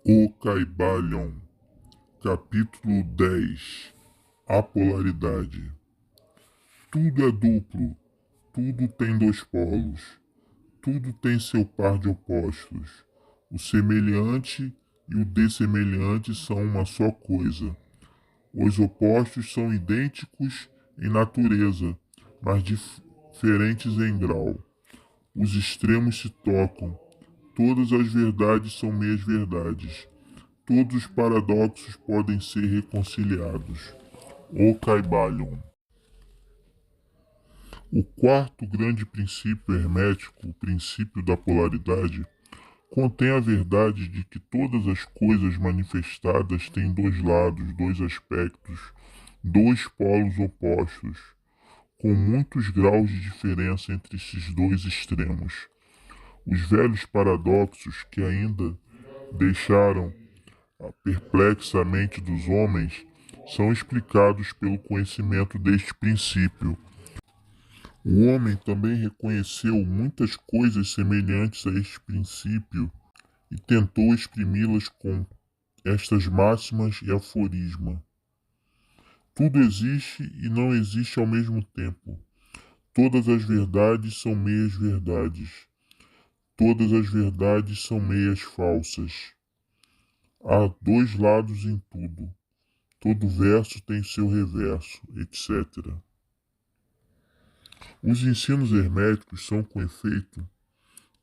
O Caibalion, capítulo 10. A polaridade. Tudo é duplo, tudo tem dois polos, tudo tem seu par de opostos. O semelhante e o dessemelhante são uma só coisa. Os opostos são idênticos em natureza, mas diferentes em grau. Os extremos se tocam. Todas as verdades são meias verdades. Todos os paradoxos podem ser reconciliados. O Caibalion. O quarto grande princípio hermético, o princípio da polaridade, contém a verdade de que todas as coisas manifestadas têm dois lados, dois aspectos, dois polos opostos, com muitos graus de diferença entre esses dois extremos. Os velhos paradoxos que ainda deixaram a perplexa mente dos homens são explicados pelo conhecimento deste princípio. O homem também reconheceu muitas coisas semelhantes a este princípio e tentou exprimi-las com estas máximas e aforisma. Tudo existe e não existe ao mesmo tempo. Todas as verdades são meias verdades. Todas as verdades são meias falsas. Há dois lados em tudo. Todo verso tem seu reverso, etc. Os ensinos herméticos são com efeito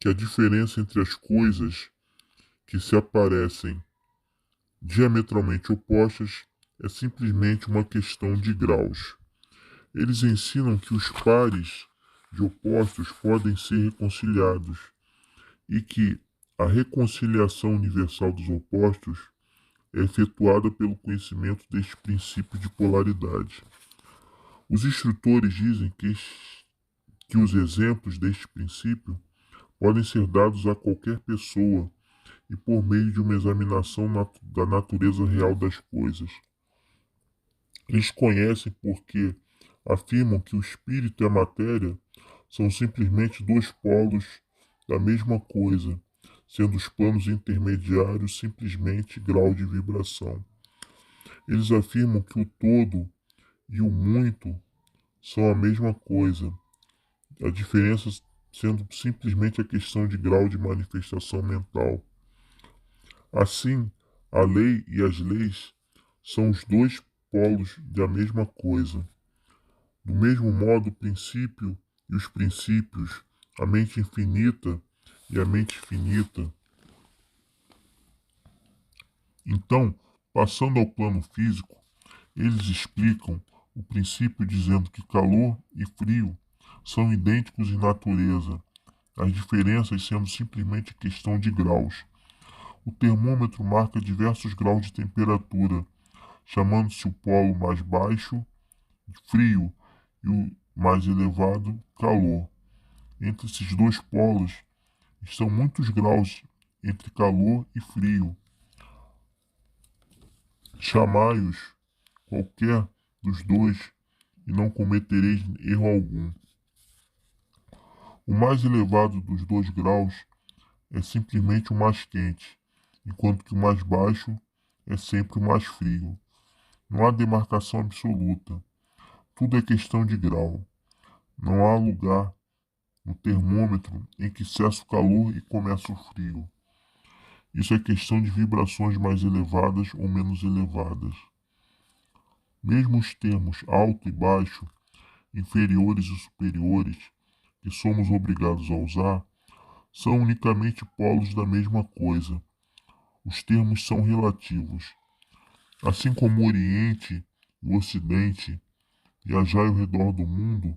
que a diferença entre as coisas que se aparecem diametralmente opostas é simplesmente uma questão de graus. Eles ensinam que os pares de opostos podem ser reconciliados e que a reconciliação universal dos opostos é efetuada pelo conhecimento deste princípio de polaridade. Os instrutores dizem que os exemplos deste princípio podem ser dados a qualquer pessoa e por meio de uma examinação da natureza real das coisas. Eles conhecem porque afirmam que o espírito e a matéria são simplesmente dois polos da mesma coisa, sendo os planos intermediários simplesmente grau de vibração. Eles afirmam que o todo e o muito são a mesma coisa, a diferença sendo simplesmente a questão de grau de manifestação mental. Assim, a lei e as leis são os dois polos da mesma coisa. Do mesmo modo, o princípio e os princípios, a mente infinita e a mente finita. Então, passando ao plano físico, eles explicam o princípio dizendo que calor e frio são idênticos em natureza, as diferenças sendo simplesmente questão de graus. O termômetro marca diversos graus de temperatura, chamando-se o polo mais baixo, frio, e o mais elevado, calor. Entre esses dois polos estão muitos graus entre calor e frio. Chamai-os qualquer dos dois e não cometereis erro algum. O mais elevado dos dois graus é simplesmente o mais quente, enquanto que o mais baixo é sempre o mais frio. Não há demarcação absoluta. Tudo é questão de grau. Não há lugar no termômetro em que cessa o calor e começa o frio. Isso é questão de vibrações mais elevadas ou menos elevadas. Mesmo os termos alto e baixo, inferiores e superiores, que somos obrigados a usar, são unicamente polos da mesma coisa. Os termos são relativos. Assim como o Oriente e o Ocidente, viajai ao redor do mundo,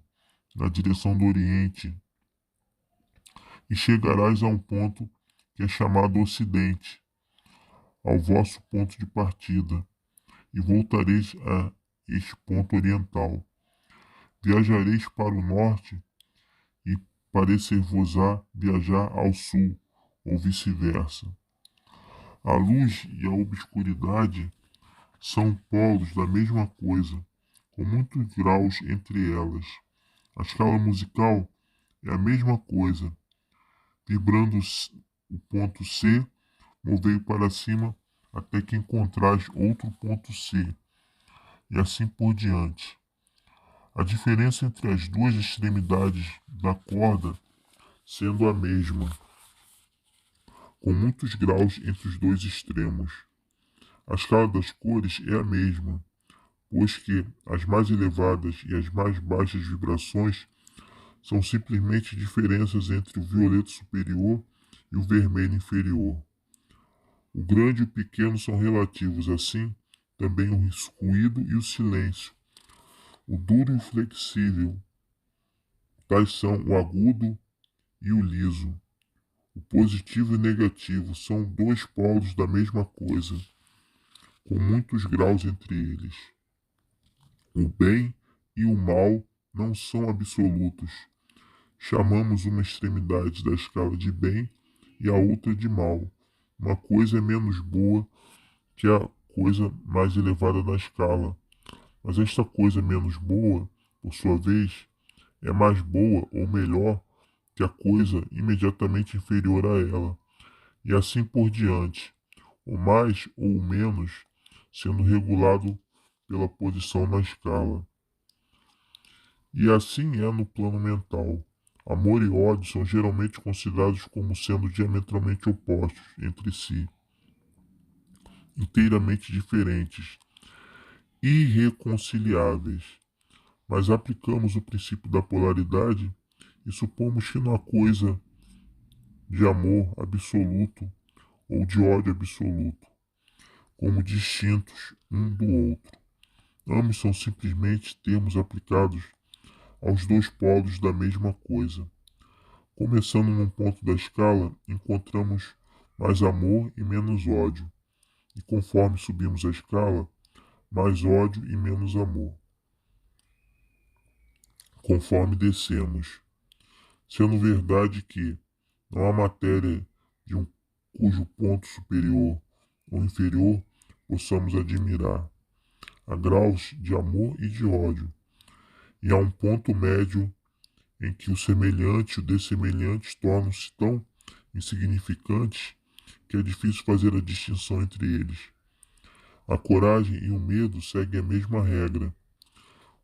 na direção do Oriente, e chegarás a um ponto que é chamado Ocidente, ao vosso ponto de partida, e voltareis a este ponto oriental. Viajareis para o norte e parecer-vos-á viajar ao sul, ou vice-versa. A luz e a obscuridade são polos da mesma coisa, com muitos graus entre elas. A escala musical é a mesma coisa, vibrando o ponto C movei para cima até que encontrares outro ponto C, e assim por diante. A diferença entre as duas extremidades da corda sendo a mesma, com muitos graus entre os dois extremos. A escala das cores é a mesma, pois que as mais elevadas e as mais baixas vibrações são simplesmente diferenças entre o violeta superior e o vermelho inferior. O grande e o pequeno são relativos, assim também o ruído e o silêncio. O duro e o flexível, tais são o agudo e o liso. O positivo e o negativo são dois polos da mesma coisa, com muitos graus entre eles. O bem e o mal não são absolutos. Chamamos uma extremidade da escala de bem e a outra de mal. Uma coisa é menos boa que a coisa mais elevada na escala, mas esta coisa menos boa, por sua vez, é mais boa ou melhor que a coisa imediatamente inferior a ela, e assim por diante, o mais ou o menos sendo regulado pela posição na escala. E assim é no plano mental. Amor e ódio são geralmente considerados como sendo diametralmente opostos entre si, inteiramente diferentes, irreconciliáveis. Mas aplicamos o princípio da polaridade e supomos que não há coisa de amor absoluto ou de ódio absoluto, como distintos um do outro. Ambos são simplesmente termos aplicados aos dois polos da mesma coisa. Começando num ponto da escala, encontramos mais amor e menos ódio, e conforme subimos a escala, mais ódio e menos amor. Conforme descemos, sendo verdade que não há matéria de cujo ponto superior ou inferior possamos admirar. Há graus de amor e de ódio, e há um ponto médio em que o semelhante e o dessemelhante tornam-se tão insignificantes que é difícil fazer a distinção entre eles. A coragem e o medo seguem a mesma regra.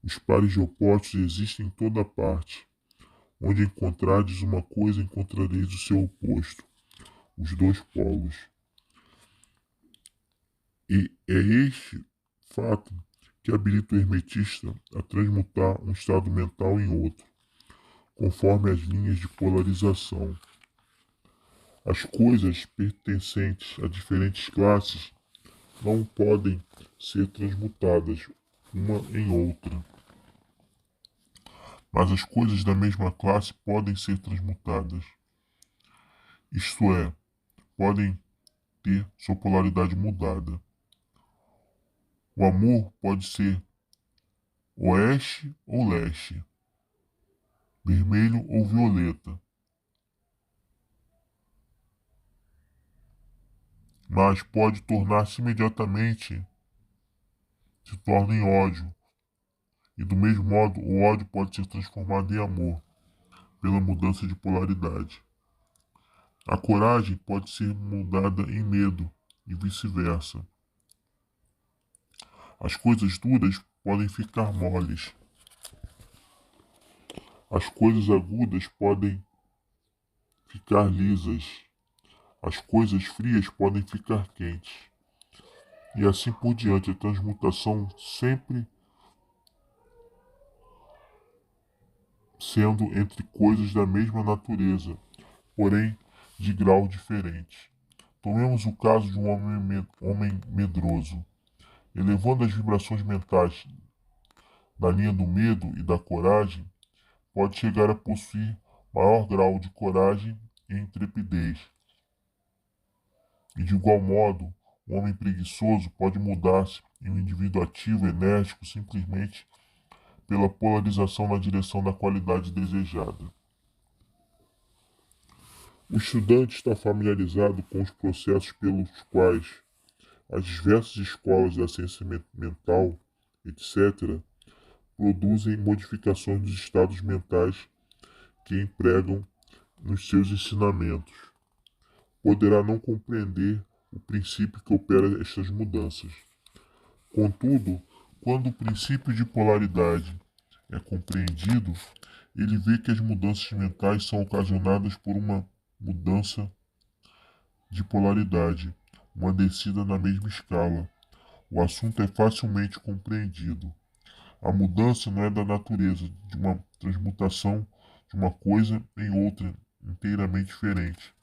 Os pares de opostos existem em toda parte. Onde encontrardes uma coisa, encontrareis o seu oposto, os dois polos. E é este fato que habilita o hermetista a transmutar um estado mental em outro, conforme as linhas de polarização. As coisas pertencentes a diferentes classes não podem ser transmutadas uma em outra, mas as coisas da mesma classe podem ser transmutadas. Isto é, podem ter sua polaridade mudada. O amor pode ser oeste ou leste, vermelho ou violeta, mas pode tornar-se imediatamente, se torna em ódio. E do mesmo modo, o ódio pode ser transformado em amor, pela mudança de polaridade. A coragem pode ser mudada em medo, e vice-versa. As coisas duras podem ficar moles. As coisas agudas podem ficar lisas. As coisas frias podem ficar quentes. E assim por diante, a transmutação sempre sendo entre coisas da mesma natureza, porém de grau diferente. Tomemos o caso de um homem medroso. Elevando as vibrações mentais da linha do medo e da coragem, pode chegar a possuir maior grau de coragem e intrepidez. E de igual modo, o homem preguiçoso pode mudar-se em um indivíduo ativo e enérgico simplesmente pela polarização na direção da qualidade desejada. O estudante está familiarizado com os processos pelos quais as diversas escolas da ciência mental, etc., produzem modificações dos estados mentais que empregam nos seus ensinamentos. Poderá não compreender o princípio que opera estas mudanças. Contudo, quando o princípio de polaridade é compreendido, ele vê que as mudanças mentais são ocasionadas por uma mudança de polaridade, uma descida na mesma escala. O assunto é facilmente compreendido. A mudança não é da natureza de uma transmutação de uma coisa em outra inteiramente diferente,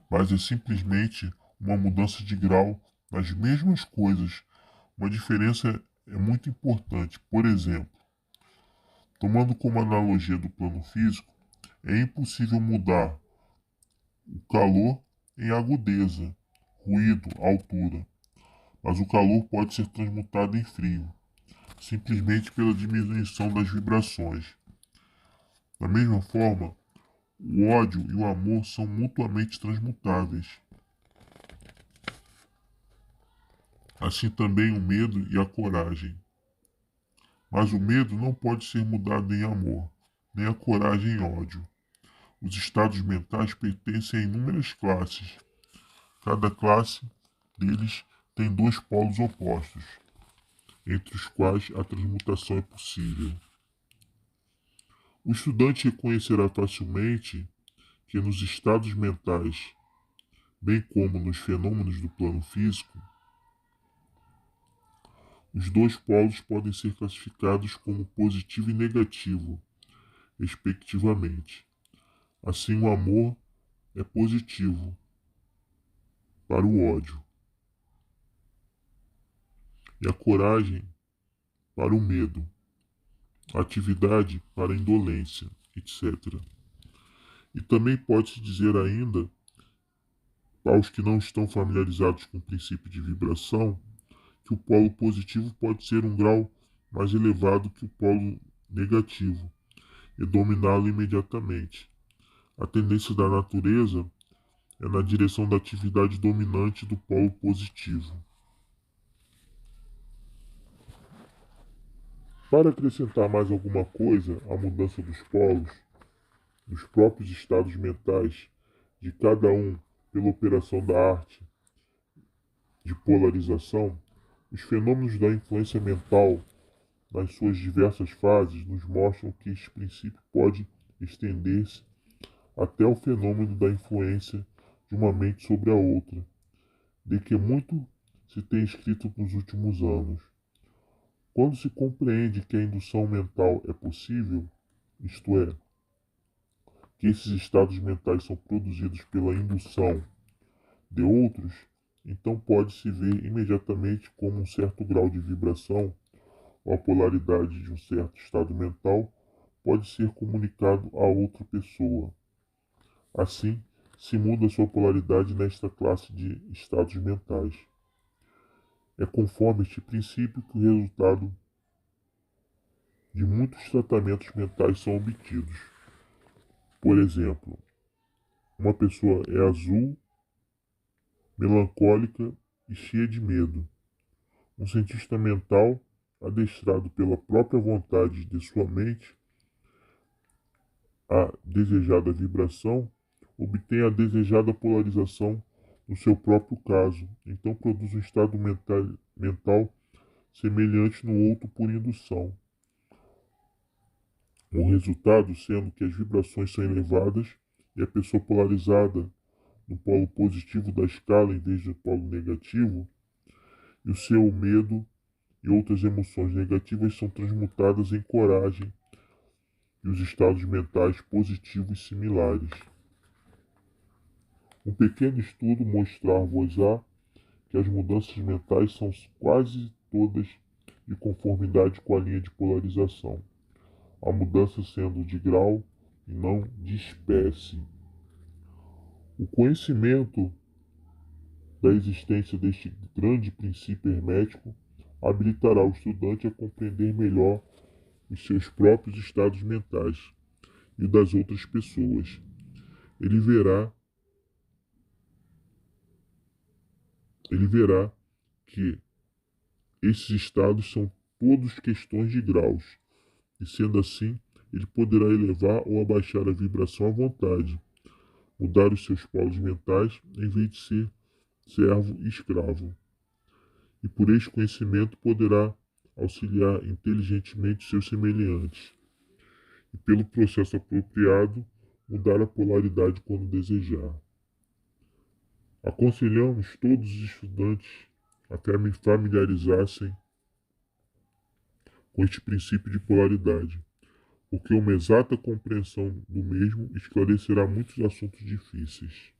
mas é simplesmente uma mudança de grau nas mesmas coisas. Uma diferença é muito importante. Por exemplo, tomando como analogia do plano físico, é impossível mudar o calor em agudeza, ruído, altura, mas o calor pode ser transmutado em frio, simplesmente pela diminuição das vibrações. Da mesma forma, o ódio e o amor são mutuamente transmutáveis. Assim também o medo e a coragem. Mas o medo não pode ser mudado em amor, nem a coragem em ódio. Os estados mentais pertencem a inúmeras classes. Cada classe deles tem dois polos opostos, entre os quais a transmutação é possível. O estudante reconhecerá facilmente que nos estados mentais, bem como nos fenômenos do plano físico, os dois polos podem ser classificados como positivo e negativo, respectivamente. Assim, o amor é positivo para o ódio e a coragem para o medo, a atividade para a indolência, etc. E também pode-se dizer ainda, aos que não estão familiarizados com o princípio de vibração, que o polo positivo pode ser um grau mais elevado que o polo negativo e dominá-lo imediatamente. A tendência da natureza é na direção da atividade dominante do polo positivo. Para acrescentar mais alguma coisa à mudança dos polos, dos próprios estados mentais de cada um pela operação da arte de polarização, os fenômenos da influência mental nas suas diversas fases nos mostram que este princípio pode estender-se até o fenômeno da influência de uma mente sobre a outra, de que muito se tem escrito nos últimos anos. Quando se compreende que a indução mental é possível, isto é, que esses estados mentais são produzidos pela indução de outros, então pode-se ver imediatamente como um certo grau de vibração ou a polaridade de um certo estado mental pode ser comunicado a outra pessoa. Assim, se muda sua polaridade nesta classe de estados mentais. É conforme este princípio que o resultado de muitos tratamentos mentais são obtidos. Por exemplo, uma pessoa é azul, melancólica e cheia de medo. Um cientista mental, adestrado pela própria vontade de sua mente, a desejada vibração, obtém a desejada polarização no seu próprio caso, então produz um estado mental semelhante no outro por indução. O resultado sendo que as vibrações são elevadas e a pessoa polarizada no polo positivo da escala em vez do polo negativo, e o seu medo e outras emoções negativas são transmutadas em coragem e os estados mentais positivos similares. Um pequeno estudo mostrar-vos-á que as mudanças mentais são quase todas de conformidade com a linha de polarização, a mudança sendo de grau e não de espécie. O conhecimento da existência deste grande princípio hermético habilitará o estudante a compreender melhor os seus próprios estados mentais e o das outras pessoas. Ele verá que esses estados são todos questões de graus, e sendo assim, ele poderá elevar ou abaixar a vibração à vontade, mudar os seus polos mentais em vez de ser servo e escravo. E por este conhecimento poderá auxiliar inteligentemente seus semelhantes. E pelo processo apropriado, mudar a polaridade quando desejar. Aconselhamos todos os estudantes a familiarizar-se com este princípio de polaridade, porque uma exata compreensão do mesmo esclarecerá muitos assuntos difíceis.